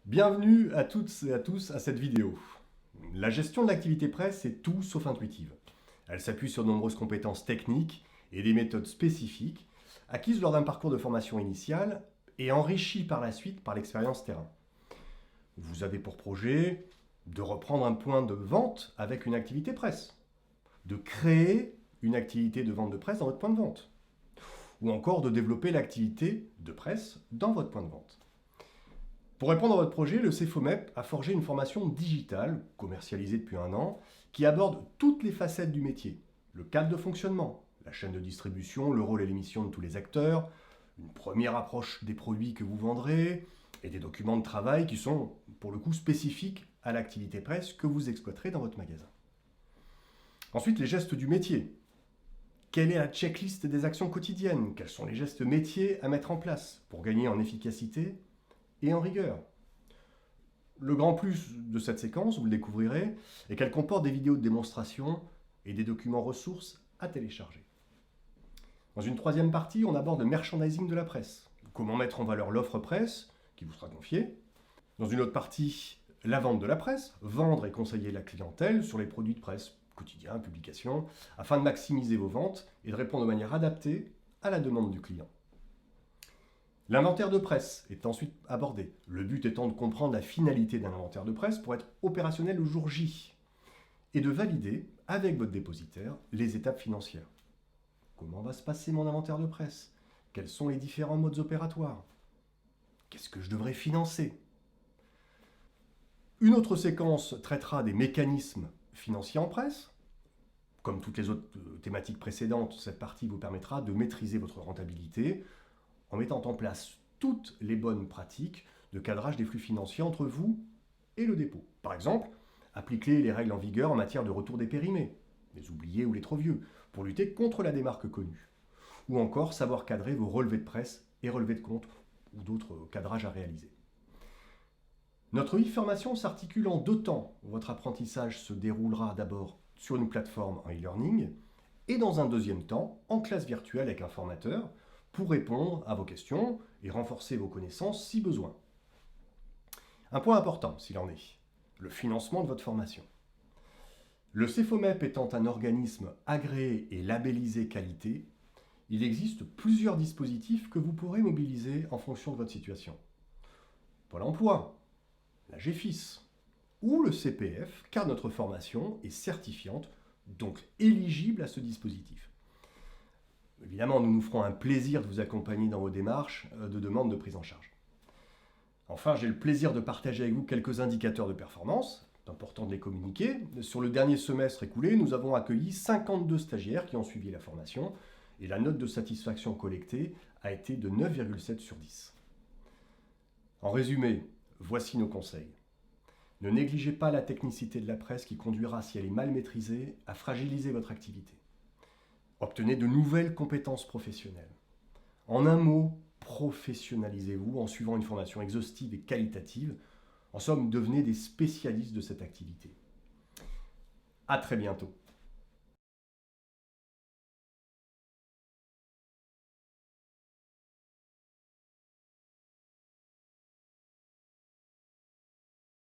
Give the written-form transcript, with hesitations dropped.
Bienvenue à toutes et à tous à cette vidéo. La gestion de l'activité presse est tout sauf intuitive. Elle s'appuie sur de nombreuses compétences techniques et des méthodes spécifiques acquises lors d'un parcours de formation initiale et enrichies par la suite par l'expérience terrain. Vous avez pour projet de reprendre un point de vente avec une activité presse, de créer une activité de vente de presse dans votre point de vente, ou encore de développer l'activité de presse dans votre point de vente. Pour répondre à votre projet, le CFOMEP a forgé une formation digitale, commercialisée depuis 1 an, qui aborde toutes les facettes du métier. Le cadre de fonctionnement, la chaîne de distribution, le rôle et les missions de tous les acteurs, une première approche des produits que vous vendrez, et des documents de travail qui sont, pour le coup, spécifiques à l'activité presse que vous exploiterez dans votre magasin. Ensuite, les gestes du métier. Quelle est la checklist des actions quotidiennes? Quels sont les gestes métiers à mettre en place pour gagner en efficacité et en rigueur? Le grand plus de cette séquence, vous le découvrirez, est qu'elle comporte des vidéos de démonstration et des documents ressources à télécharger. Dans une troisième partie, on aborde le merchandising de la presse. Comment mettre en valeur l'offre presse, qui vous sera confiée. Dans une autre partie, la vente de la presse, vendre et conseiller la clientèle sur les produits de presse, quotidiens, publications, afin de maximiser vos ventes et de répondre de manière adaptée à la demande du client. L'inventaire de presse est ensuite abordé, le but étant de comprendre la finalité d'un inventaire de presse pour être opérationnel le jour J et de valider avec votre dépositaire les étapes financières. Comment va se passer mon inventaire de presse? Quels sont les différents modes opératoires? Qu'est-ce que je devrais financer? Une autre séquence traitera des mécanismes financiers en presse. Comme toutes les autres thématiques précédentes, cette partie vous permettra de maîtriser votre rentabilité en mettant en place toutes les bonnes pratiques de cadrage des flux financiers entre vous et le dépôt. Par exemple, appliquer les règles en vigueur en matière de retour des périmés, les oubliés ou les trop vieux, pour lutter contre la démarque connue. Ou encore savoir cadrer vos relevés de presse et relevés de compte ou d'autres cadrages à réaliser. Notre e-formation s'articule en 2 temps. Votre apprentissage se déroulera d'abord sur une plateforme en e-learning et dans un deuxième temps en classe virtuelle avec un formateur pour répondre à vos questions et renforcer vos connaissances si besoin. Un point important, s'il en est, le financement de votre formation. Le CFOMEP étant un organisme agréé et labellisé qualité, il existe plusieurs dispositifs que vous pourrez mobiliser en fonction de votre situation. Pôle emploi, la GFIS ou le CPF, car notre formation est certifiante, donc éligible à ce dispositif. Évidemment, nous nous ferons un plaisir de vous accompagner dans vos démarches de demande de prise en charge. Enfin, j'ai le plaisir de partager avec vous quelques indicateurs de performance. C'est important de les communiquer. Sur le dernier semestre écoulé, nous avons accueilli 52 stagiaires qui ont suivi la formation et la note de satisfaction collectée a été de 9,7 sur 10. En résumé, voici nos conseils. Ne négligez pas la technicité de la presse qui conduira, si elle est mal maîtrisée, à fragiliser votre activité. Obtenez de nouvelles compétences professionnelles. En un mot, professionnalisez-vous en suivant une formation exhaustive et qualitative. En somme, devenez des spécialistes de cette activité. À très bientôt.